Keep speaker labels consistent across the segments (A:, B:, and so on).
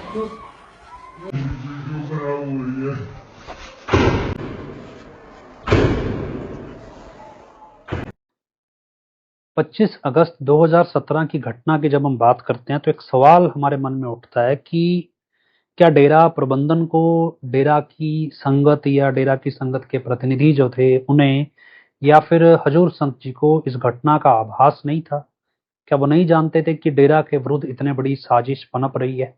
A: 25 अगस्त 2017 की घटना की जब हम बात करते हैं तो एक सवाल हमारे मन में उठता है कि क्या डेरा प्रबंधन को डेरा की संगत या डेरा की संगत के प्रतिनिधि जो थे उन्हें या फिर हजूर संत जी को इस घटना का आभास नहीं था? क्या वो नहीं जानते थे कि डेरा के विरुद्ध इतने बड़ी साजिश पनप रही है?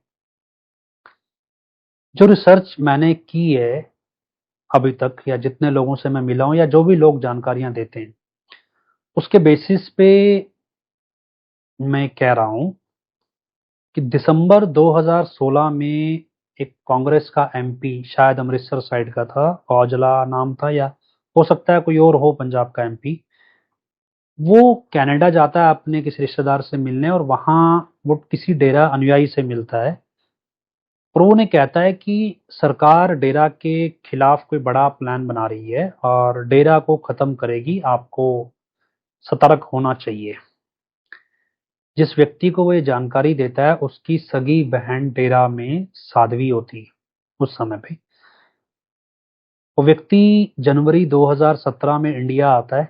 A: जो रिसर्च मैंने की है अभी तक, या जितने लोगों से मैं मिला हूं, या जो भी लोग जानकारियां देते हैं, उसके बेसिस पे मैं कह रहा हूं कि दिसंबर 2016 में एक कांग्रेस का एमपी, शायद अमृतसर साइड का था, औजला नाम था, या हो सकता है कोई और हो, पंजाब का एमपी, वो कनाडा जाता है अपने किसी रिश्तेदार से मिलने, और वहां वो किसी डेरा अनुयायी से मिलता है, और वो उन्हें कहता है कि सरकार डेरा के खिलाफ कोई बड़ा प्लान बना रही है और डेरा को खत्म करेगी, आपको सतर्क होना चाहिए। जिस व्यक्ति को वो ये जानकारी देता है उसकी सगी बहन डेरा में साध्वी होती उस समय पे। वो व्यक्ति जनवरी 2017 में इंडिया आता है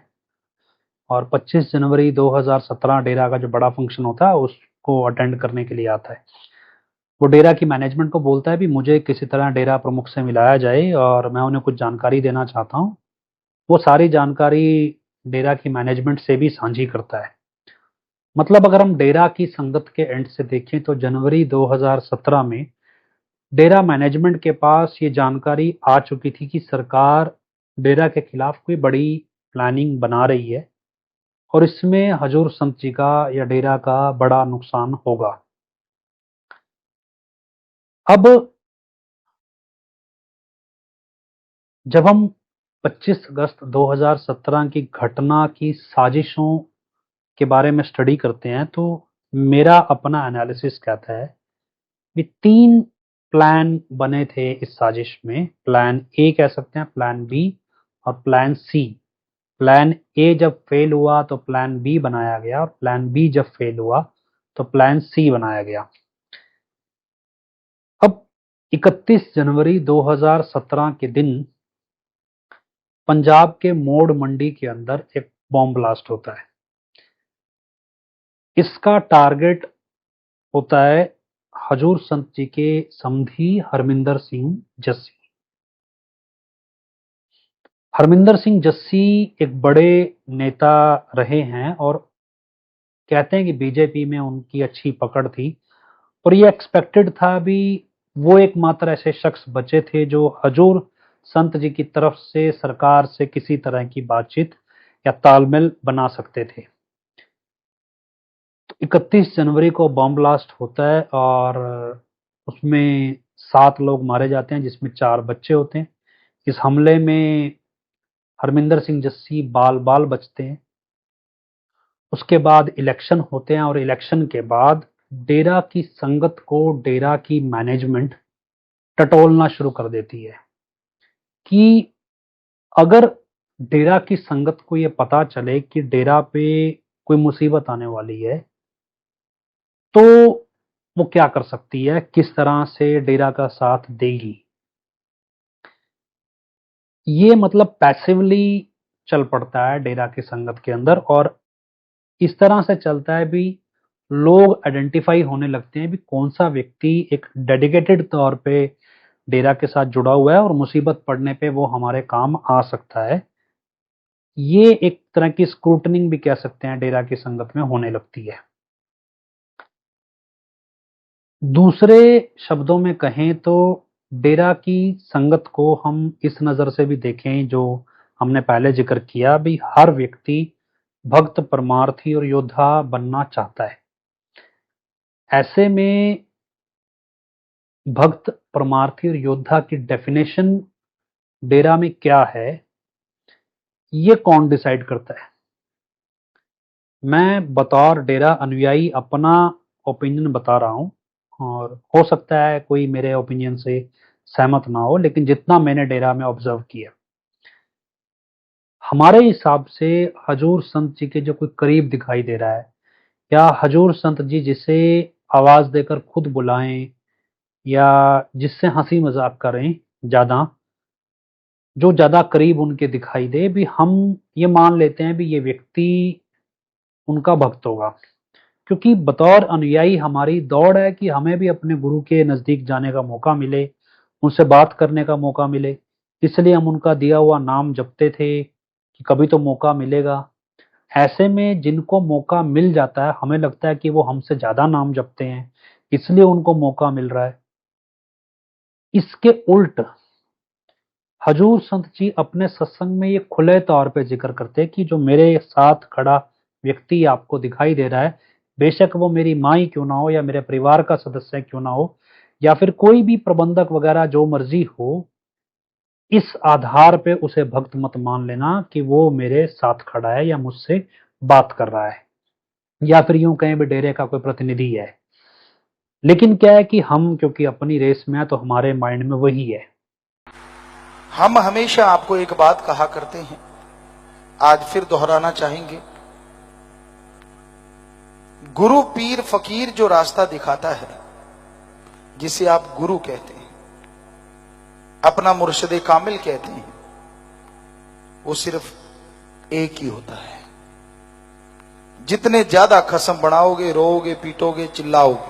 A: और 25 जनवरी 2017 डेरा का जो बड़ा फंक्शन होता है उसको अटेंड करने के लिए आता है। वो डेरा की मैनेजमेंट को बोलता है भी मुझे किसी तरह डेरा प्रमुख से मिलाया जाए और मैं उन्हें कुछ जानकारी देना चाहता हूँ। वो सारी जानकारी डेरा की मैनेजमेंट से भी साझी करता है। मतलब अगर हम डेरा की संगत के एंड से देखें तो जनवरी 2017 में डेरा मैनेजमेंट के पास ये जानकारी आ चुकी थी कि सरकार डेरा के खिलाफ कोई बड़ी प्लानिंग बना रही है और इसमें हजूर संत जी का या डेरा का बड़ा नुकसान होगा। अब जब हम 25 अगस्त 2017 की घटना की साजिशों के बारे में स्टडी करते हैं तो मेरा अपना एनालिसिस कहता है कि 3 प्लान बने थे इस साजिश में। प्लान ए कह सकते हैं, प्लान बी और प्लान सी। प्लान ए जब फेल हुआ तो प्लान बी बनाया गया और प्लान बी जब फेल हुआ तो प्लान सी बनाया गया। अब 31 जनवरी 2017 के दिन पंजाब के मोड़ मंडी के अंदर एक बॉम्ब ब्लास्ट होता है। इसका टारगेट होता है हजूर संत जी के समधी हरमिंदर सिंह जस्सी। हरमिंदर सिंह जस्सी एक बड़े नेता रहे हैं और कहते हैं कि बीजेपी में उनकी अच्छी पकड़ थी और ये एक्सपेक्टेड था भी। वो एकमात्र ऐसे शख्स बचे थे जो हजूर संत जी की तरफ से सरकार से किसी तरह की बातचीत या तालमेल बना सकते थे। तो 31 जनवरी को बॉम्ब ब्लास्ट होता है और उसमें 7 लोग मारे जाते हैं जिसमें 4 बच्चे होते हैं। इस हमले में हरमिंदर सिंह जस्सी बाल बाल बचते हैं। उसके बाद इलेक्शन होते हैं और इलेक्शन के बाद डेरा की संगत को डेरा की मैनेजमेंट टटोलना शुरू कर देती है कि अगर डेरा की संगत को ये पता चले कि डेरा पे कोई मुसीबत आने वाली है तो वो क्या कर सकती है, किस तरह से डेरा का साथ देगी। ये मतलब पैसिवली चल पड़ता है डेरा की संगत के अंदर और इस तरह से चलता है भी। लोग आइडेंटिफाई होने लगते हैं भी कौन सा व्यक्ति एक डेडिकेटेड तौर पे डेरा के साथ जुड़ा हुआ है और मुसीबत पड़ने पे वो हमारे काम आ सकता है। ये एक तरह की स्क्रूटनिंग भी कह सकते हैं डेरा की संगत में होने लगती है। दूसरे शब्दों में कहें तो डेरा की संगत को हम इस नज़र से भी देखें जो हमने पहले जिक्र किया भी, हर व्यक्ति भक्त परमार्थी और योद्धा बनना चाहता है। ऐसे में भक्त परमार्थी और योद्धा की डेफिनेशन डेरा में क्या है, ये कौन डिसाइड करता है? मैं बतौर डेरा अनुयायी अपना ओपिनियन बता रहा हूँ और हो सकता है कोई मेरे ओपिनियन से सहमत ना हो, लेकिन जितना मैंने डेरा में ऑब्जर्व किया, हमारे हिसाब से हजूर संत जी के जो कोई करीब दिखाई दे रहा है या हजूर संत जी जिसे आवाज देकर खुद बुलाएं या जिससे हंसी मजाक करें ज्यादा, जो ज्यादा करीब उनके दिखाई दे, भी हम ये मान लेते हैं भी ये व्यक्ति उनका भक्त होगा। क्योंकि बतौर अनुयायी हमारी दौड़ है कि हमें भी अपने गुरु के नजदीक जाने का मौका मिले, उनसे बात करने का मौका मिले। इसलिए हम उनका दिया हुआ नाम जपते थे कि कभी तो मौका मिलेगा। ऐसे में जिनको मौका मिल जाता है, हमें लगता है कि वो हमसे ज्यादा नाम जपते हैं, इसलिए उनको मौका मिल रहा है। इसके उल्ट हजूर संत जी अपने सत्संग में ये खुले तौर पे जिक्र करते हैं कि जो मेरे साथ खड़ा व्यक्ति आपको दिखाई दे रहा है, बेशक वो मेरी माँ ही क्यों ना हो, या मेरे परिवार का सदस्य क्यों ना हो, या फिर कोई भी प्रबंधक वगैरह जो मर्जी हो, इस आधार पे उसे भक्त मत मान लेना कि वो मेरे साथ खड़ा है या मुझसे बात कर रहा है, या फिर यूं कहें भी डेरे का कोई प्रतिनिधि है। लेकिन क्या है कि हम क्योंकि अपनी रेस में है, तो हमारे माइंड में वही है।
B: हम हमेशा आपको एक बात कहा करते हैं, आज फिर दोहराना चाहेंगे। गुरु पीर फकीर जो रास्ता दिखाता है, जिसे आप गुरु कहते हैं, अपना मुर्शिद कामिल कहते हैं, वो सिर्फ एक ही होता है। जितने ज्यादा खसम बढ़ाओगे, रोओगे, पीटोगे, चिल्लाओगे,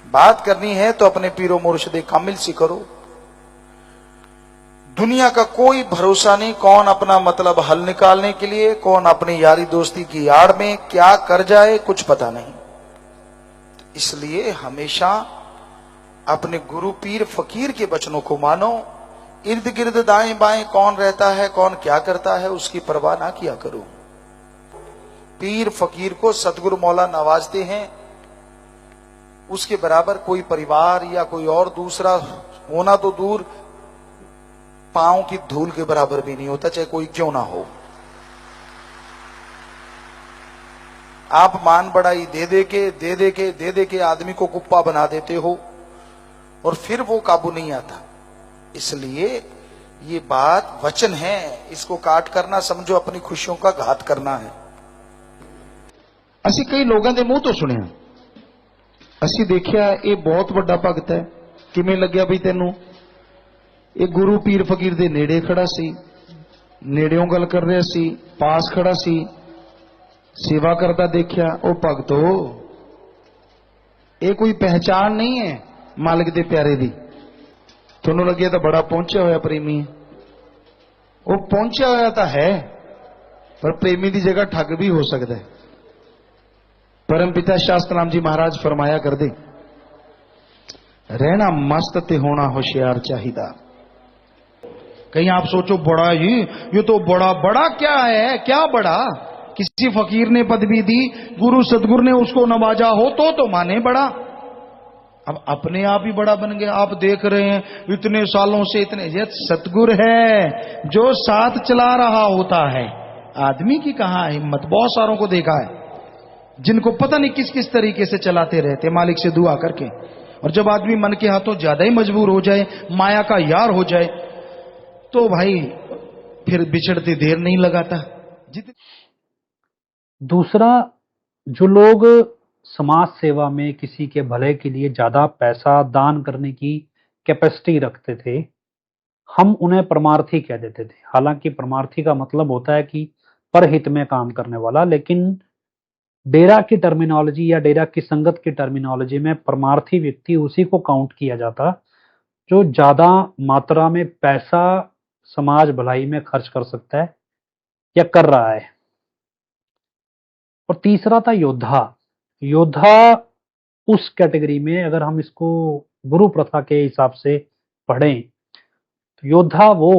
B: बात करनी है तो अपने पीरो मुर्शिद कामिल से करो। दुनिया का कोई भरोसा नहीं, कौन अपना मतलब हल निकालने के लिए, कौन अपनी यारी दोस्ती की आड़ में क्या कर जाए, कुछ पता नहीं। इसलिए हमेशा अपने गुरु पीर फकीर के वचनों को मानो। इर्द गिर्द दाएं बाएं कौन रहता है, कौन क्या करता है, उसकी परवाह ना किया करो। पीर फकीर को सतगुरु मौला नवाजते हैं, उसके बराबर कोई परिवार या कोई और दूसरा होना तो दूर, पांव की धूल के बराबर भी नहीं होता, चाहे कोई क्यों ना हो। आप मान बढ़ाई दे दे के आदमी को कुप्पा बना देते हो, और फिर वो काबू नहीं आता। इसलिए ये बात वचन है, इसको काट करना समझो अपनी खुशियों का घात करना है।
C: ਅਸੀਂ ਕਈ ਲੋਕਾਂ ਦੇ ਮੂੰਹ ਤੋਂ ਸੁਣਿਆ, ਅਸੀਂ ਦੇਖਿਆ ਇਹ ਬਹੁਤ ਵੱਡਾ ਭਗਤ ਹੈ। ਕਿਵੇਂ ਲੱਗਿਆ ਵੀ ਤੈਨੂੰ? ਇਹ ਗੁਰੂ ਪੀਰ ਫਕੀਰ ਦੇ ਨੇੜੇ ਖੜਾ ਸੀ, ਨੇੜਿਓਂ ਗੱਲ ਕਰ ਰਿਹਾ ਸੀ, ਪਾਸ ਖੜਾ ਸੀ, ਸੇਵਾ ਕਰਦਾ ਦੇਖਿਆ। ਉਹ ਭਗਤੋ, ਇਹ ਕੋਈ ਪਹਿਚਾਨ ਨਹੀਂ ਹੈ ਮਾਲਕ ਦੇ ਪਿਆਰੇ ਦੀ। ਤੁਹਾਨੂੰ ਲੱਗਿਆ ਤਾਂ ਬੜਾ ਪਹੁੰਚਿਆ ਹੋਇਆ ਪ੍ਰੇਮੀ ਹੈ। ਉਹ ਪਹੁੰਚਿਆ ਹੋਇਆ ਤਾਂ ਹੈ, ਪਰ ਪ੍ਰੇਮੀ ਦੀ ਜਗ੍ਹਾ ਠੱਗ ਵੀ ਹੋ ਸਕਦਾ ਹੈ। परम पिता शास्त्र राम जी महाराज फरमाया कर दे, रहना मस्त ते होना होशियार चाहिदा। कहीं आप सोचो बड़ा ही, ये तो बड़ा बड़ा क्या है, क्या बड़ा? किसी फकीर ने पदवी दी, गुरु सदगुरु ने उसको नवाजा हो तो माने बड़ा। अब अपने आप ही बड़ा बन गया। आप देख रहे हैं इतने सालों से, इतने, ये सतगुरु है जो साथ चला रहा होता है। आदमी की कहां हिम्मत। बहुत सारों को देखा है जिनको पता नहीं किस किस तरीके से चलाते रहते मालिक से दुआ करके, और जब आदमी मन के हाथों ज्यादा ही मजबूर हो जाए, माया का यार हो जाए, तो भाई फिर बिछड़ते देर नहीं लगाता।
A: दूसरा, जो लोग समाज सेवा में किसी के भले के लिए ज्यादा पैसा दान करने की कैपेसिटी रखते थे, हम उन्हें परमार्थी कह देते थे। हालांकि परमार्थी का मतलब होता है कि परहित में काम करने वाला, लेकिन डेरा की टर्मिनोलॉजी या डेरा की संगत की टर्मिनोलॉजी में परमार्थी व्यक्ति उसी को काउंट किया जाता जो ज्यादा मात्रा में पैसा समाज भलाई में खर्च कर सकता है या कर रहा है। और तीसरा था योद्धा। योद्धा उस कैटेगरी में, अगर हम इसको गुरु प्रथा के हिसाब से पढ़ें, तो योद्धा वो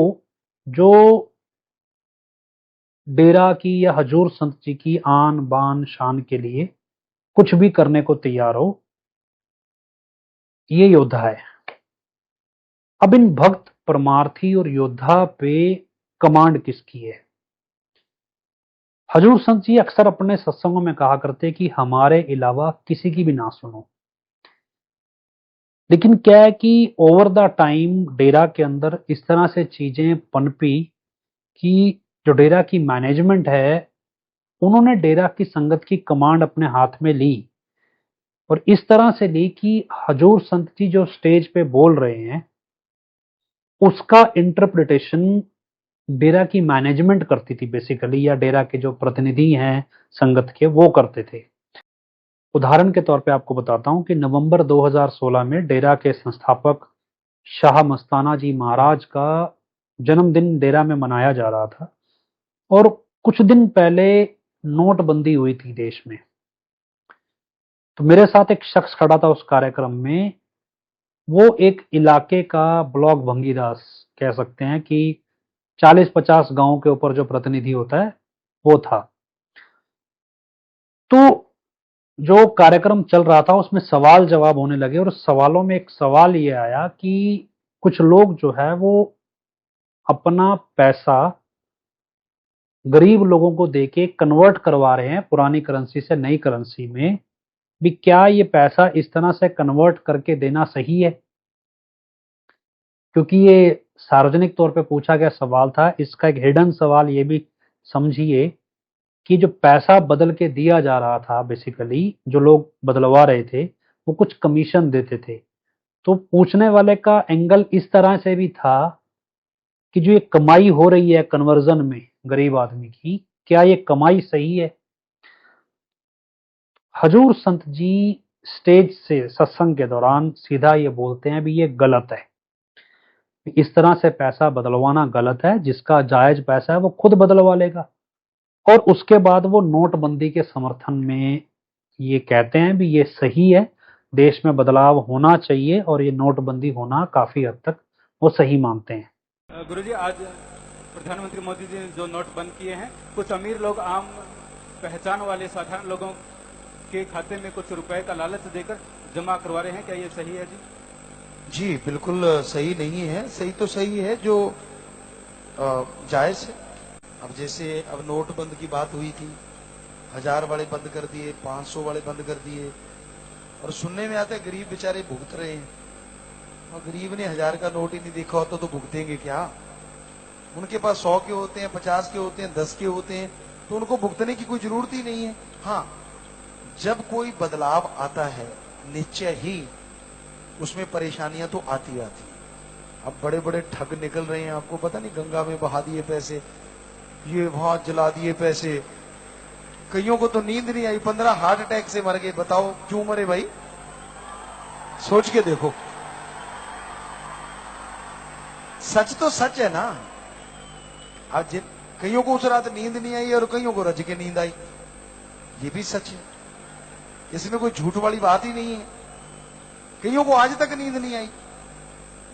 A: जो डेरा की या हजूर संत जी की आन बान शान के लिए कुछ भी करने को तैयार हो, ये योद्धा है। अब इन भक्त, परमार्थी और योद्धा पे कमांड किसकी है? हजूर संत जी अक्सर अपने सत्संगों में कहा करते कि हमारे अलावा किसी की भी ना सुनो। लेकिन क्या है कि ओवर द टाइम डेरा के अंदर इस तरह से चीजें पनपी कि जो डेरा की मैनेजमेंट है, उन्होंने डेरा की संगत की कमांड अपने हाथ में ली और इस तरह से ली कि हजूर संत जी जो स्टेज पे बोल रहे हैं उसका इंटरप्रिटेशन डेरा की मैनेजमेंट करती थी बेसिकली, या डेरा के जो प्रतिनिधि हैं संगत के वो करते थे। उदाहरण के तौर पे आपको बताता हूं कि नवंबर 2016 में डेरा के संस्थापक शाह मस्ताना जी महाराज का जन्मदिन डेरा में मनाया जा रहा था और कुछ दिन पहले नोटबंदी हुई थी देश में। तो मेरे साथ एक शख्स खड़ा था उस कार्यक्रम में, वो एक इलाके का ब्लॉक भंगीदास कह सकते हैं कि 40-50 गांवों के ऊपर जो प्रतिनिधि होता है वो था। तो जो कार्यक्रम चल रहा था उसमें सवाल जवाब होने लगे और सवालों में एक सवाल ये आया कि कुछ लोग जो है वो अपना पैसा गरीब लोगों को देके कन्वर्ट करवा रहे हैं पुरानी करेंसी से नई करेंसी में, भी क्या ये पैसा इस तरह से कन्वर्ट करके देना सही है? क्योंकि ये सार्वजनिक तौर पे पूछा गया सवाल था। इसका एक हिडन सवाल ये भी समझिए कि जो पैसा बदल के दिया जा रहा था बेसिकली जो लोग बदलवा रहे थे वो कुछ कमीशन देते थे। तो पूछने वाले का एंगल इस तरह से भी था कि जो ये कमाई हो रही है कन्वर्जन में गरीब आदमी की, क्या ये कमाई सही है? हजूर संत जी स्टेज से सत्संग के दौरान सीधा ये बोलते हैं भी ये गलत है, इस तरह से पैसा बदलवाना गलत है, जिसका जायज पैसा है वो खुद बदलवा लेगा। और उसके बाद वो नोटबंदी के समर्थन में ये कहते हैं भी ये सही है, देश में बदलाव होना चाहिए और ये नोटबंदी होना काफी हद तक वो सही मानते हैं।
D: गुरुजी, आज प्रधानमंत्री मोदी जी ने जो नोट बंद किए हैं, कुछ अमीर लोग आम पहचान वाले साधारण लोगों के खाते में कुछ रुपए का लालच देकर जमा करवा रहे हैं, क्या ये सही है जी?
C: जी बिल्कुल सही नहीं है। सही तो सही है जो जायज है। अब जैसे अब नोटबंद की बात हुई थी, 1000 वाले बंद कर दिए, 500 वाले बंद कर दिए, और सुनने में आता है गरीब बेचारे भुगत रहे हैं। और गरीब ने 1000 का नोट ही नहीं देखा होता तो भुगतेंगे क्या? उनके पास 100 के होते हैं, 50 के होते हैं, 10 के होते हैं, तो उनको भुगतने की कोई जरूरत ही नहीं है। हाँ, जब कोई बदलाव आता है निश्चय ही उसमें परेशानियां तो आती आती। अब बड़े बड़े ठग निकल रहे हैं, आपको पता नहीं, गंगा में बहा दिए पैसे, ये वहां जला दिए पैसे। कईयों को तो नींद नहीं आई, 15 हार्ट अटैक से मर गए। बताओ क्यों मरे भाई? सोच के देखो। सच तो सच है ना। अब जिन कईयों को उस रात नींद नहीं आई और कईयों को रज के नींद आई, ये भी सच है। इसमें कोई झूठ वाली बात ही नहीं है। कईयों को आज तक नींद नहीं आई,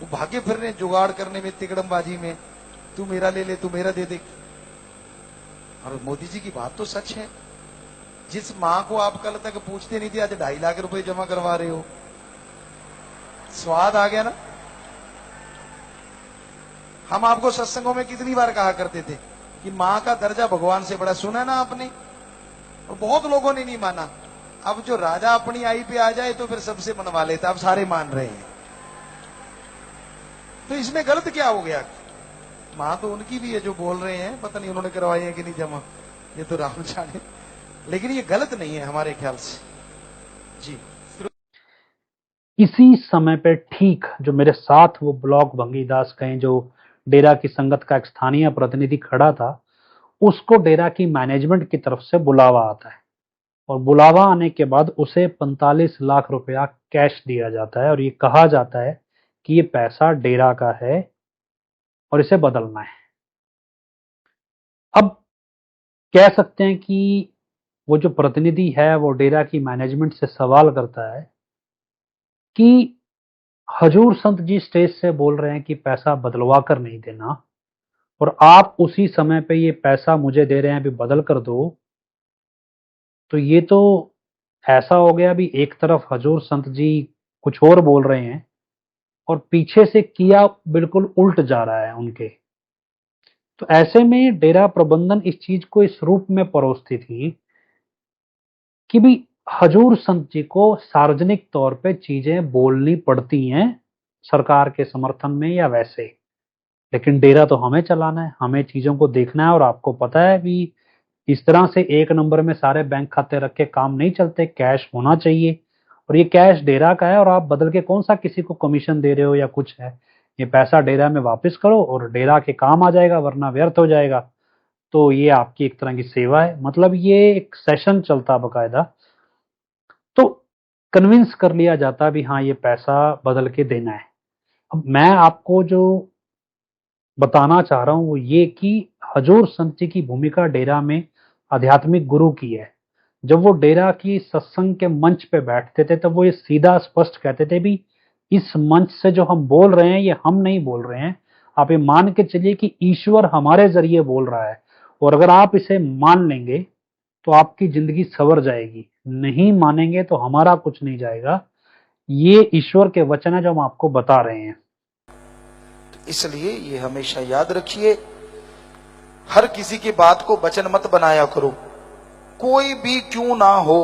C: वो भागे फिर रहे जुगाड़ करने में, तिकड़मबाजी में, तू मेरा ले ले, तू मेरा दे दे। और मोदी जी की बात तो सच है। जिस मां को आप कल तक पूछते नहीं थे, आज 2.5 लाख रुपए जमा करवा रहे हो। स्वाद आ गया ना। हम आपको सत्संगों में कितनी बार कहा करते थे कि मां का दर्जा भगवान से बड़ा। सुना ना आपने, और बहुत लोगों ने नहीं माना। अब जो राजा अपनी आई पे आ जाए तो फिर सबसे मनवा लेता। अब सारे मान रहे हैं, तो इसमें गलत क्या हो गया? मां तो उनकी भी है जो बोल रहे हैं, पता नहीं उन्होंने करवाई है कि नहीं जमा, ये तो राम जाने। लेकिन ये गलत नहीं है हमारे ख्याल से जी।
A: इसी समय पे ठीक जो मेरे साथ वो ब्लॉक भंगीदास कहें जो डेरा की संगत का एक स्थानीय प्रतिनिधि खड़ा था, उसको डेरा की मैनेजमेंट की तरफ से बुलावा आता है और बुलावा आने के बाद उसे 45 लाख रुपया कैश दिया जाता है और ये कहा जाता है कि ये पैसा डेरा का है और इसे बदलना है। अब कह सकते हैं कि वो जो प्रतिनिधि है वो डेरा की मैनेजमेंट से सवाल करता है कि हजूर संत जी स्टेज से बोल रहे हैं कि पैसा बदलवा कर नहीं देना और आप उसी समय पे ये पैसा मुझे दे रहे हैं भी बदल कर दो। तो ये तो ऐसा हो गया भी एक तरफ हजूर संत जी कुछ और बोल रहे हैं और पीछे से किया बिल्कुल उल्ट जा रहा है उनके। तो ऐसे में डेरा प्रबंधन इस चीज को इस रूप में परोसती थी कि भी हजूर संत जी को सार्वजनिक तौर पे चीजें बोलनी पड़ती हैं सरकार के समर्थन में या वैसे, लेकिन डेरा तो हमें चलाना है, हमें चीजों को देखना है। और आपको पता है भी इस तरह से एक नंबर में सारे बैंक खाते रख के काम नहीं चलते, कैश होना चाहिए और ये कैश डेरा का है और आप बदल के कौन सा किसी को कमीशन दे रहे हो या कुछ है। ये पैसा डेरा में वापस करो और डेरा के काम आ जाएगा, वरना व्यर्थ हो जाएगा। तो ये आपकी एक तरह की सेवा है, मतलब ये एक सेशन चलता बकायदा। तो कन्विंस कर लिया जाता भी हाँ ये पैसा बदल के देना है। अब मैं आपको जो बताना चाह रहा हूं वो ये कि हजूर संत जी की भूमिका डेरा में आध्यात्मिक गुरु की है। जब वो डेरा की सत्संग के मंच पे बैठते थे तब वो ये सीधा स्पष्ट कहते थे भी इस मंच से जो हम बोल रहे हैं ये हम नहीं बोल रहे हैं, आप ये मान के चलिए कि ईश्वर हमारे जरिए बोल रहा है, और अगर आप इसे मान लेंगे तो आपकी जिंदगी संवर जाएगी, नहीं मानेंगे तो हमारा कुछ नहीं जाएगा। ये ईश्वर के वचन है जो हम आपको बता रहे हैं।
B: इसलिए ये हमेशा याद रखिए, हर किसी की बात को वचन मत बनाया करो, कोई भी क्यों ना हो।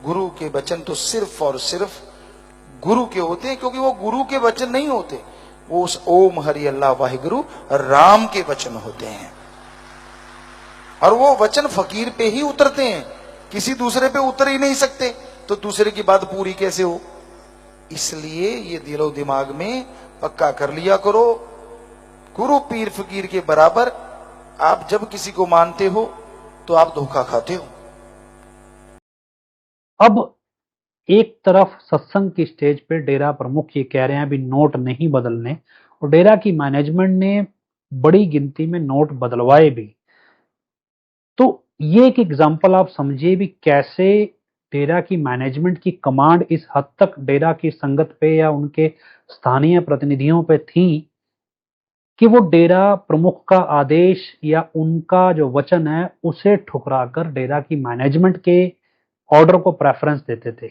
B: गुरु के वचन तो सिर्फ और सिर्फ गुरु के होते हैं, क्योंकि वो गुरु के वचन नहीं होते, वो उस ओम हरि अल्लाह वाहिगुरु राम के वचन होते हैं। और वो वचन फकीर पे ही उतरते हैं, किसी दूसरे पे उतर ही नहीं सकते, तो दूसरे की बात पूरी कैसे हो। इसलिए ये दिलो दिमाग में पक्का कर लिया करो, गुरु पीर फकीर के बराबर आप जब किसी को मानते हो तो आप धोखा खाते हो।
A: अब एक तरफ सत्संग की स्टेज पे डेरा प्रमुख ये कह रहे हैं अभी नोट नहीं बदलने, और डेरा की मैनेजमेंट ने बड़ी गिनती में नोट बदलवाए भी। तो ये एक एग्जांपल आप समझिए भी कैसे डेरा की मैनेजमेंट की कमांड इस हद तक डेरा की संगत पे या उनके स्थानीय प्रतिनिधियों पे थी कि वो डेरा प्रमुख का आदेश या उनका जो वचन है उसे ठुकराकर डेरा की मैनेजमेंट के ऑर्डर को प्रेफरेंस देते थे।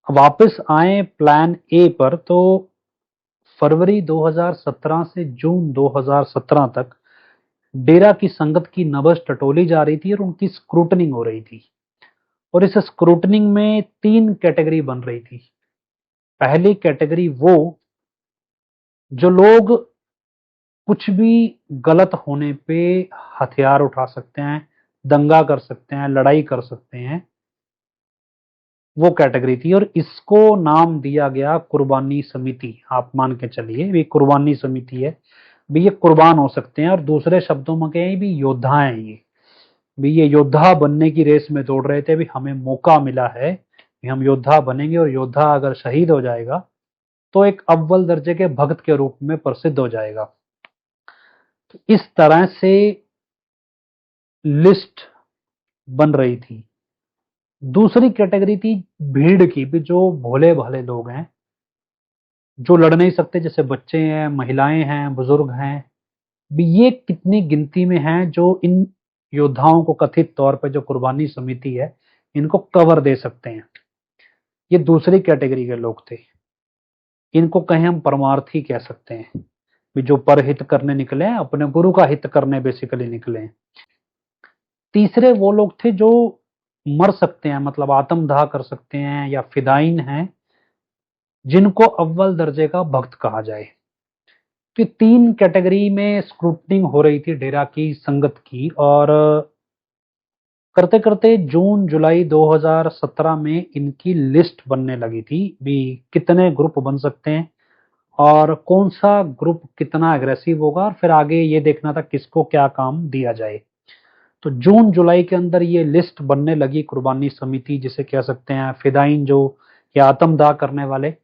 A: वापस आए प्लान ए पर, तो फरवरी 2017 से जून 2017 तक डेरा की संगत की नब्ज टटोली जा रही थी और उनकी स्क्रूटनिंग हो रही थी। और इस स्क्रूटनिंग में 3 कैटेगरी बन रही थी। पहली कैटेगरी वो जो लोग कुछ भी गलत होने पे हथियार उठा सकते हैं, दंगा कर सकते हैं, लड़ाई कर सकते हैं, वो कैटेगरी थी। और इसको नाम दिया गया कुर्बानी समिति। आप मान के चलिए भी कुर्बानी समिति है, भी ये कुर्बान हो सकते हैं, और दूसरे शब्दों में कहें भी योद्धा हैं ये। भी ये योद्धा बनने की रेस में दौड़ रहे थे, भी हमें मौका मिला है कि हम योद्धा बनेंगे, और योद्धा अगर शहीद हो जाएगा तो एक अव्वल दर्जे के भक्त के रूप में प्रसिद्ध हो जाएगा। तो इस तरह से लिस्ट बन रही थी। दूसरी कैटेगरी थी भीड़ की, भी जो भोले भाले लोग हैं जो लड़ नहीं सकते, जैसे बच्चे हैं, महिलाएं हैं, बुजुर्ग हैं, भी ये कितनी गिनती में हैं जो इन योद्धाओं को कथित तौर पे जो कुर्बानी समिति है इनको कवर दे सकते हैं। ये दूसरी कैटेगरी के लोग थे। इनको कहें हम परमार्थी कह सकते हैं, भी जो परहित करने निकले हैं, अपने गुरु का हित करने बेसिकली निकले हैं। तीसरे वो लोग थे जो मर सकते हैं, मतलब आत्मदाह कर सकते हैं या फिदाइन हैं, जिनको अव्वल दर्जे का भक्त कहा जाए। तो 3 कैटेगरी में स्क्रूटनिंग हो रही थी डेरा की संगत की। और करते करते जून जुलाई 2017 में इनकी लिस्ट बनने लगी थी भी कितने ग्रुप बन सकते हैं और कौन सा ग्रुप कितना एग्रेसिव होगा, और फिर आगे ये देखना था किसको क्या काम दिया जाए। तो जून जुलाई के अंदर ये लिस्ट बनने लगी, कुर्बानी समिति जिसे कह सकते हैं, फिदाइन जो या आत्मदाह करने वाले,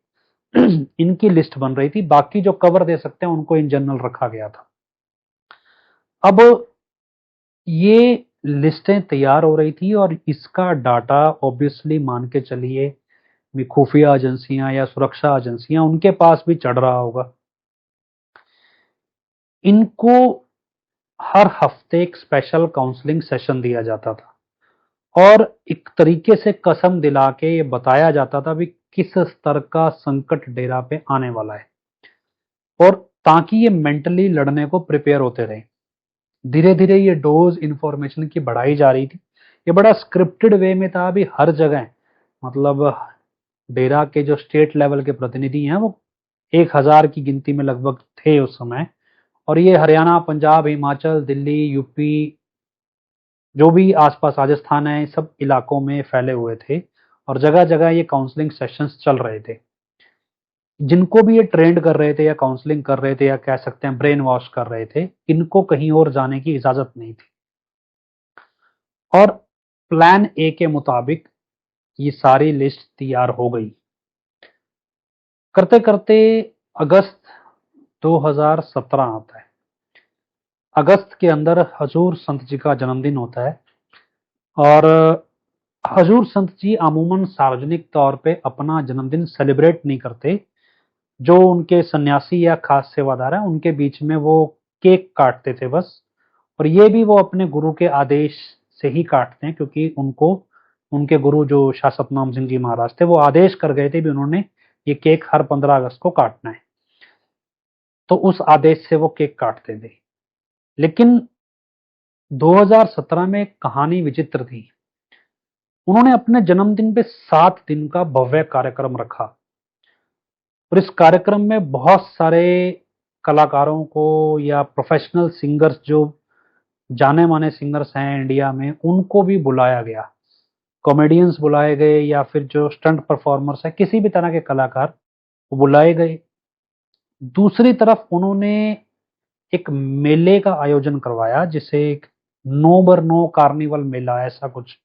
A: इनकी लिस्ट बन रही थी। बाकी जो कवर दे सकते हैं उनको इन जनरल रखा गया था। अब ये लिस्टें तैयार हो रही थी और इसका डाटा ऑब्वियसली मान के चलिए भी खुफिया एजेंसियां या सुरक्षा एजेंसियां उनके पास भी चढ़ रहा होगा। इनको हर हफ्ते एक स्पेशल काउंसलिंग सेशन दिया जाता था और एक तरीके से कसम दिला के ये बताया जाता था भी किस स्तर का संकट डेरा पे आने वाला है, और ताकि ये मेंटली लड़ने को प्रिपेयर होते रहे। धीरे धीरे ये डोज इंफॉर्मेशन की बढ़ाई जा रही थी। ये बड़ा स्क्रिप्टेड वे में था भी हर जगह, मतलब डेरा के जो स्टेट लेवल के प्रतिनिधि हैं वो 1000 की गिनती में लगभग थे उस समय, और ये हरियाणा, पंजाब, हिमाचल, दिल्ली, यूपी, जो भी आसपास राजस्थान है, सब इलाकों में फैले हुए थे। और जगह जगह ये काउंसलिंग सेशंस चल रहे थे। जिनको भी ये ट्रेंड कर रहे थे या काउंसलिंग कर रहे थे या कह सकते हैं ब्रेन वॉश कर रहे थे, इनको कहीं और जाने की इजाजत नहीं थी। और प्लान ए के मुताबिक ये सारी लिस्ट तैयार हो गई। करते करते अगस्त 2017 आता है। अगस्त के अंदर हजूर संत जी का जन्मदिन होता है और हजूर संत जी अमूमन सार्वजनिक तौर पे अपना जन्मदिन सेलिब्रेट नहीं करते। जो उनके सन्यासी या खास सेवादार हैं उनके बीच में वो केक काटते थे बस, और ये भी वो अपने गुरु के आदेश से ही काटते हैं, क्योंकि उनको उनके गुरु जो शाह सतनाम सिंह जी महाराज थे वो आदेश कर गए थे भी उन्होंने ये केक हर 15 अगस्त को काटना है, तो उस आदेश से वो केक काटते थे। लेकिन 2017 में कहानी विचित्र थी। उन्होंने अपने जन्मदिन पे 7 दिन का भव्य कार्यक्रम रखा और इस कार्यक्रम में बहुत सारे कलाकारों को या प्रोफेशनल सिंगर्स जो जाने माने सिंगर्स हैं इंडिया में उनको भी बुलाया गया। कॉमेडियंस बुलाए गए या फिर जो स्टंट परफॉर्मर्स हैं, किसी भी तरह के कलाकार वो बुलाए गए। दूसरी तरफ उन्होंने एक मेले का आयोजन करवाया जिसे एक नो बर नो कार्निवल मेला ऐसा कुछ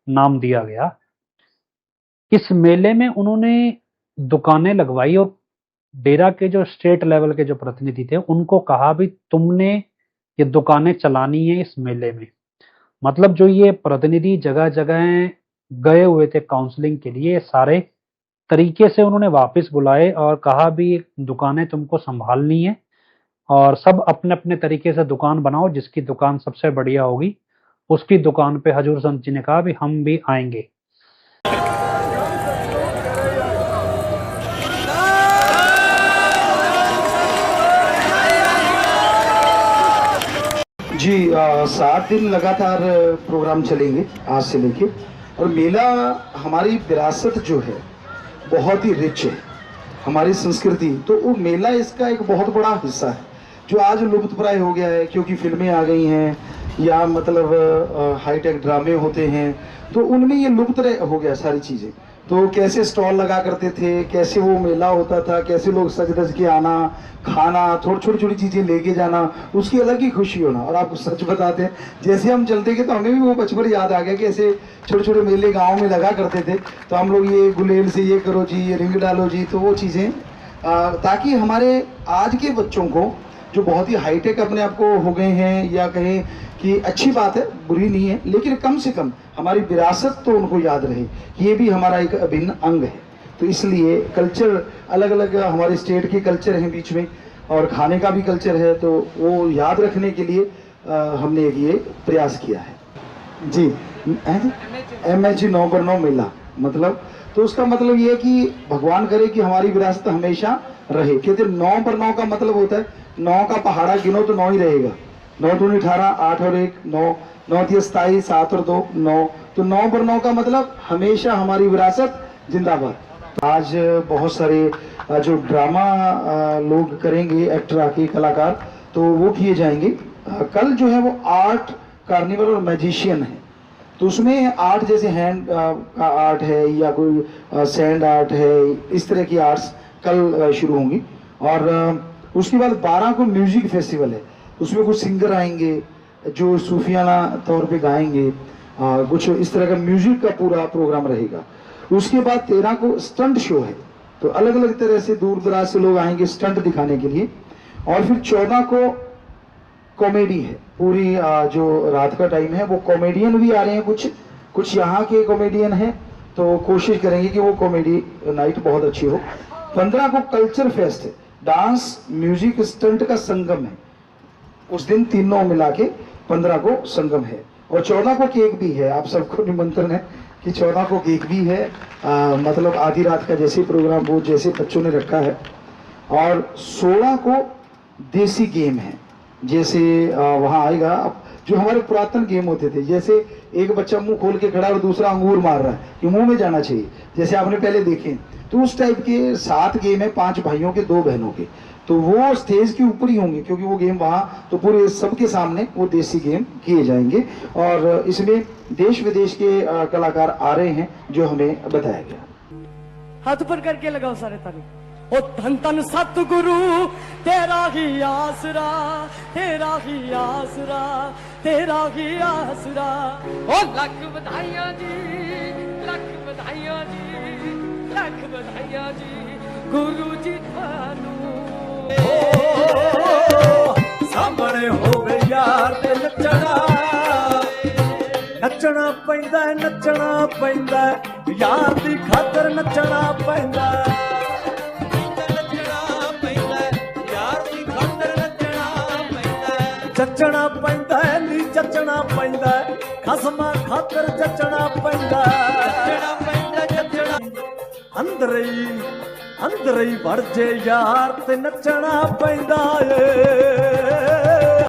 A: नाम दिया गया। इस मेले में उन्होंने दुकानें लगवाई और डेरा के जो स्टेट लेवल के जो प्रतिनिधि थे उनको कहा भी तुमने ये दुकानें चलानी है इस मेले में। मतलब जो ये प्रतिनिधि जगह जगह गए हुए थे काउंसलिंग के लिए, सारे तरीके से उन्होंने वापस बुलाए और कहा भी दुकानें तुमको संभालनी है और सब अपने अपने तरीके से दुकान बनाओ, जिसकी दुकान सबसे बढ़िया होगी उसकी दुकान पे हजूर संत जी ने कहा भी हम भी आएंगे।
C: जी 7 दिन लगातार प्रोग्राम चलेंगे आज से लेके, और मेला हमारी विरासत जो है बहुत ही रिच है, हमारी संस्कृति, तो वो मेला इसका एक बहुत बड़ा हिस्सा है जो आज लुप्त प्राय हो गया है, क्योंकि फिल्में आ गई हैं या मतलब हाईटेक ड्रामे होते हैं, तो उनमें ये लुप्त हो गया सारी चीज़ें। तो कैसे स्टॉल लगा करते थे, कैसे वो मेला होता था, कैसे लोग सज धज के आना, खाना, छोटी छोटी चीज़ें लेके जाना, उसकी अलग ही खुशी होना। और आपको सच बताते हैं, जैसे हम चलते गए तो हमें भी वो बचपन याद आ गया कि ऐसे छोटे छोटे मेले गांव में लगा करते थे, तो हम लोग ये गुलेल से ये करो जी, ये रिंग डालो जी, तो वो चीज़ें ताकि हमारे आज के बच्चों को जो बहुत ही हाईटेक अपने आप को हो गए हैं, या कहें कि अच्छी बात है, बुरी नहीं है, लेकिन कम से कम हमारी विरासत तो उनको याद रहे, ये भी हमारा एक अभिन्न अंग है। तो इसलिए कल्चर अलग अलग हमारे स्टेट के कल्चर हैं बीच में, और खाने का भी कल्चर है, तो वो याद रखने के लिए हमने ये प्रयास किया है। जी MH 9x9 मेला, मतलब तो उसका मतलब ये है कि भगवान करे कि हमारी विरासत हमेशा रहे। कहते 9x9 का मतलब होता है 9 का पहाड़ा गिनो तो 9 ही रहेगा, 9 दूनी 18, 8 और 1 9, 9 27, 7 और 2 9, तो 9x9 का मतलब हमेशा हमारी विरासत जिंदाबाद। आज बहुत सारे जो ड्रामा लोग करेंगे, एक्टर आके कलाकार, तो वो किए जाएंगे। कल जो है वो आर्ट कार्निवल और मैजिशियन है, तो उसमें आर्ट जैसे हैंड का आर्ट है या कोई सैंड आर्ट है, इस तरह की आर्ट्स कल शुरू होंगी। और उसके बाद 12 को म्यूजिक फेस्टिवल है, उसमें कुछ सिंगर आएंगे जो सूफियाना तौर पे गाएंगे, कुछ इस तरह का म्यूजिक का पूरा प्रोग्राम रहेगा। उसके बाद 13 को स्टंट शो है, तो अलग अलग तरह से दूर दराज से लोग आएंगे स्टंट दिखाने के लिए। और फिर 14 को कॉमेडी है, पूरी जो रात का टाइम है वो कॉमेडियन भी आ रहे हैं, कुछ यहाँ के कॉमेडियन हैं, तो कोशिश करेंगे कि वो कॉमेडी नाइट बहुत अच्छी हो। 15 को कल्चर फेस्ट है, डांस म्यूजिक स्टंट का संगम है, उस दिन तीनों मिला के 15 को संगम है। और 14 को केक भी है, आप सबको निमंत्रण है कि 14 को केक भी है, मतलब आधी रात का जैसे प्रोग्राम वो जैसे बच्चों ने रखा है। और 16 को देसी गेम है, जैसे वहाँ आएगा जो हमारे पुरातन गेम होते थे, जैसे एक बच्चा मुंह खोल के खड़ा और दूसरा अंगूर मार रहा है कि मुंह में जाना चाहिए, जैसे आपने पहले देखे, तो उस टाइप के 7 गेम है, 5 भाइयों के 2 बहनों के। तो वो स्टेज के ऊपर ही होंगे, क्योंकि वो गेम वहां तो पूरे सबके सामने वो देसी गेम किए जाएंगे। और इसमें देश विदेश के कलाकार आ रहे हैं जो हमें बताया गया।
E: हाथ ऊपर करके लगाओ सारे ताली। ओ धन धन सतगुरु तेरा ही आसरा, तेरा ही आसरा, तेरा ही आसरा। ओ लख बधाइयां जी, लख बधाइयां जी, लख बधाइयां जी गुरु जी थानू।
F: सामने होवे यार ते नचना, नचना पैंदा नचना पैंदा, यार दी खातर नचना पैंदा। जचना पैंदा नी जचना पैंदा, खसमा खातर जचना पैंदा। अंदर ही भर जे यार ते नचना पैंदा ए।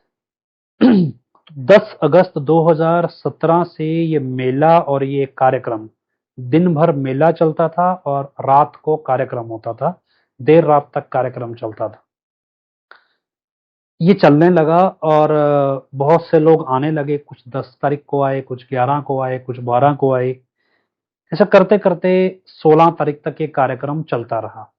A: 10 अगस्त 2017 से ये मेला और ये कार्यक्रम, दिन भर मेला चलता था और रात को कार्यक्रम होता था, देर रात तक कार्यक्रम चलता था। ये चलने लगा और बहुत से लोग आने लगे, कुछ 10 तारीख को आए, कुछ 11 को आए, कुछ 12 को आए। ऐसा करते करते 16 तारीख तक ये कार्यक्रम चलता रहा।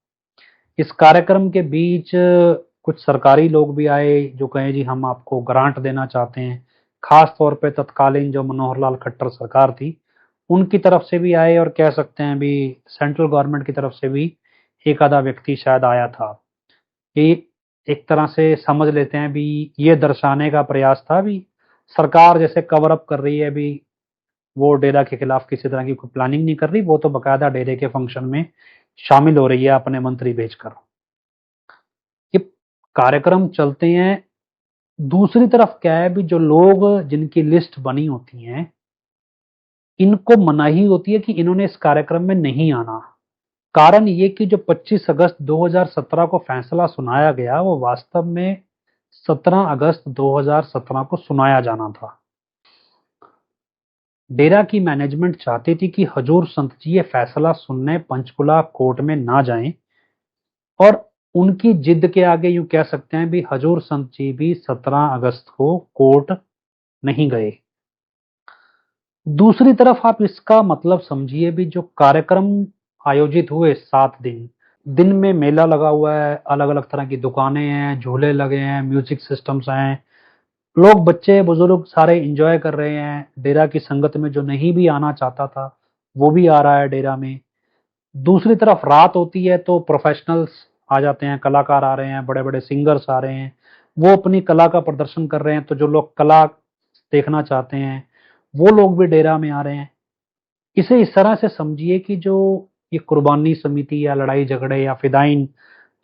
A: इस कार्यक्रम के बीच कुछ सरकारी लोग भी आए जो कहे जी हम आपको ग्रांट देना चाहते हैं। खास तौर पे तत्कालीन जो मनोहर लाल खट्टर सरकार थी उनकी तरफ से भी आए, और कह सकते हैं भी सेंट्रल गवर्नमेंट की तरफ से भी एक आधा व्यक्ति शायद आया था। ये एक तरह से समझ लेते हैं भी ये दर्शाने का प्रयास था भी सरकार जैसे कवर अप कर रही है, भी वो डेरा के खिलाफ किसी तरह की कोई प्लानिंग नहीं कर रही, वो तो बकायदा डेरे के फंक्शन में शामिल हो रही है अपने मंत्री भेजकर। ये कार्यक्रम चलते हैं। दूसरी तरफ क्या है भी जो लोग जिनकी लिस्ट बनी होती है इनको मनाही होती है कि इन्होंने इस कार्यक्रम में नहीं आना। कारण ये कि जो 25 अगस्त 2017 को फैसला सुनाया गया वो वास्तव में 17 अगस्त 2017 को सुनाया जाना था। डेरा की मैनेजमेंट चाहती थी कि हजूर संत जी ये फैसला सुनने पंचकुला कोर्ट में ना जाएं, और उनकी जिद के आगे यूं कह सकते हैं भी हजूर संत जी भी 17 अगस्त को कोर्ट नहीं गए। दूसरी तरफ आप इसका मतलब समझिए भी जो कार्यक्रम आयोजित हुए 7 दिन में मेला लगा हुआ है, अलग अलग तरह की दुकानें हैं, झूले लगे हैं, म्यूजिक सिस्टम्स हैं, लोग बच्चे बुजुर्ग सारे एंजॉय कर रहे हैं। डेरा की संगत में जो नहीं भी आना चाहता था वो भी आ रहा है डेरा में। दूसरी तरफ रात होती है तो प्रोफेशनल्स आ जाते हैं, कलाकार आ रहे हैं, बड़े बड़े सिंगर्स आ रहे हैं, वो अपनी कला का प्रदर्शन कर रहे हैं। तो जो लोग कला देखना चाहते हैं वो लोग भी डेरा में आ रहे हैं। इसे इस तरह से समझिए कि जो ये कुर्बानी समिति या लड़ाई झगड़े या फिदाइन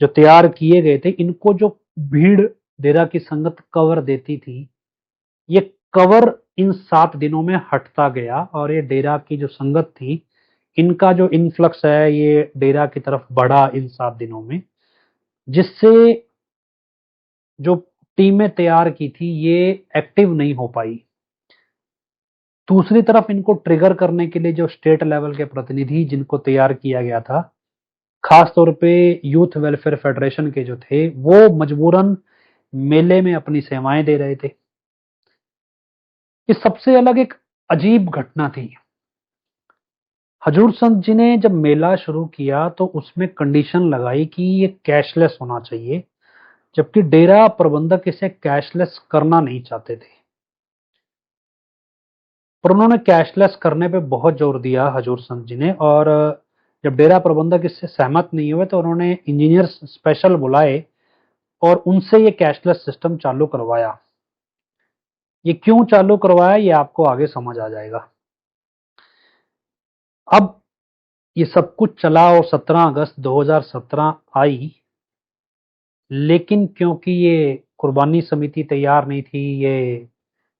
A: जो तैयार किए गए थे, इनको जो भीड़ डेरा की संगत कवर देती थी, ये कवर इन 7 दिनों में हटता गया और ये डेरा की जो संगत थी इनका जो इन्फ्लक्स है ये डेरा की तरफ बढ़ा इन 7 दिनों में, जिससे जो टीमें तैयार की थी ये एक्टिव नहीं हो पाई। दूसरी तरफ इनको ट्रिगर करने के लिए जो स्टेट लेवल के प्रतिनिधि जिनको तैयार किया गया था, खास तौर पे यूथ वेलफेयर फेडरेशन के जो थे, वो मजबूरन मेले में अपनी सेवाएं दे रहे थे। इस सबसे अलग एक अजीब घटना थी। हजूर संत जी ने जब मेला शुरू किया तो उसमें कंडीशन लगाई कि ये कैशलेस होना चाहिए, जबकि डेरा प्रबंधक इसे कैशलेस करना नहीं चाहते थे। पर उन्होंने कैशलेस करने पे बहुत जोर दिया हजूर संत जी ने, और जब डेरा प्रबंधक इससे सहमत नहीं हुए तो उन्होंने इंजीनियर्स स्पेशल बुलाए और उनसे ये कैशलेस सिस्टम चालू करवाया। ये क्यों चालू करवाया ये आपको आगे समझ आ जाएगा। अब ये सब कुछ चला और 17 अगस्त 2017 आई, लेकिन क्योंकि ये कुर्बानी समिति तैयार नहीं थी, ये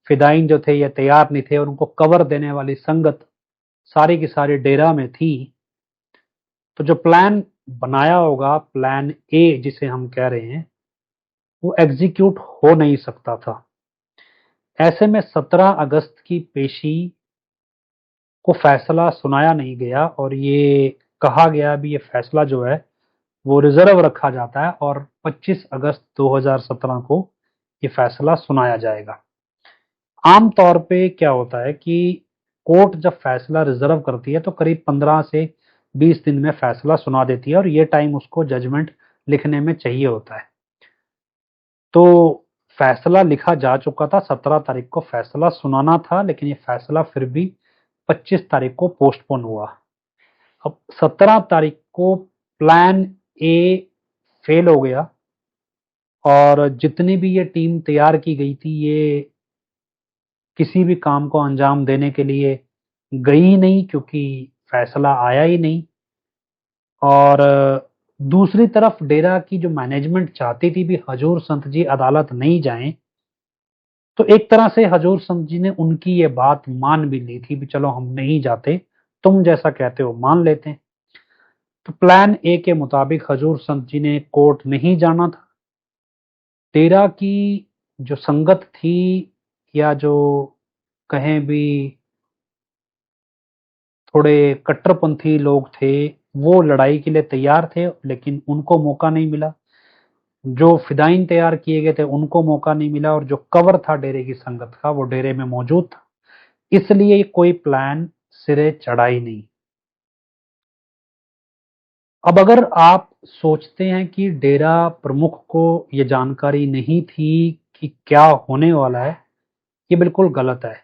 A: फिदाइन जो थे ये तैयार नहीं थे और उनको कवर देने वाली संगत सारी की सारी डेरा में थी, तो जो प्लान बनाया होगा, प्लान ए जिसे हम कह रहे हैं, वो एग्जीक्यूट हो नहीं सकता था। ऐसे में 17 अगस्त की पेशी को फैसला सुनाया नहीं गया और ये कहा गया भी ये फैसला जो है वो रिजर्व रखा जाता है और 25 अगस्त 2017 को ये फैसला सुनाया जाएगा। आम तौर पे क्या होता है कि कोर्ट जब फैसला रिजर्व करती है तो करीब 15 से 20 दिन में फैसला सुना देती है और ये टाइम उसको जजमेंट लिखने में चाहिए होता है। तो फैसला लिखा जा चुका था, 17 तारीख को फैसला सुनाना था, लेकिन ये फैसला फिर भी 25 तारीख को पोस्टपोन हुआ। अब 17 तारीख को प्लान ए फेल हो गया और जितनी भी ये टीम तैयार की गई थी ये किसी भी काम को अंजाम देने के लिए गई ही नहीं, क्योंकि फैसला आया ही नहीं। और दूसरी तरफ डेरा की जो मैनेजमेंट चाहती थी भी हजूर संत जी अदालत नहीं जाएं, तो एक तरह से हजूर संत जी ने उनकी ये बात मान भी ली थी भी चलो हम नहीं जाते, तुम जैसा कहते हो मान लेते हैं। तो प्लान ए के मुताबिक हजूर संत जी ने कोर्ट नहीं जाना था। डेरा की जो संगत थी या जो कहें भी थोड़े कट्टरपंथी लोग थे वो लड़ाई के लिए तैयार थे, लेकिन उनको मौका नहीं मिला। जो फिदाइन तैयार किए गए थे उनको मौका नहीं मिला और जो कवर था डेरे की संगत का वो डेरे में मौजूद था, इसलिए कोई प्लान सिरे चढ़ा ही नहीं। अब अगर आप सोचते हैं कि डेरा प्रमुख को ये जानकारी नहीं थी कि क्या होने वाला है, ये बिल्कुल गलत है।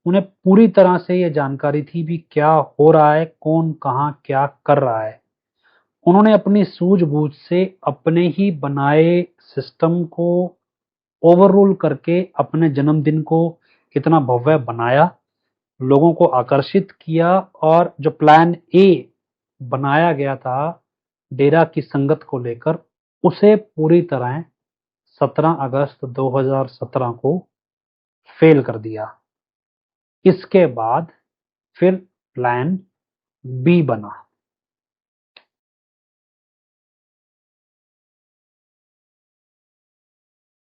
A: उन्हें पूरी तरह से ये जानकारी थी भी क्या हो रहा है, कौन कहाँ क्या कर रहा है। उन्होंने अपनी सूझबूझ से अपने ही बनाए सिस्टम को ओवररूल करके अपने जन्मदिन को इतना भव्य बनाया, लोगों को आकर्षित किया और जो प्लान ए बनाया गया था डेरा की संगत को लेकर उसे पूरी तरह 17 अगस्त 2017 को फेल कर दिया। इसके बाद फिर प्लान बी बना।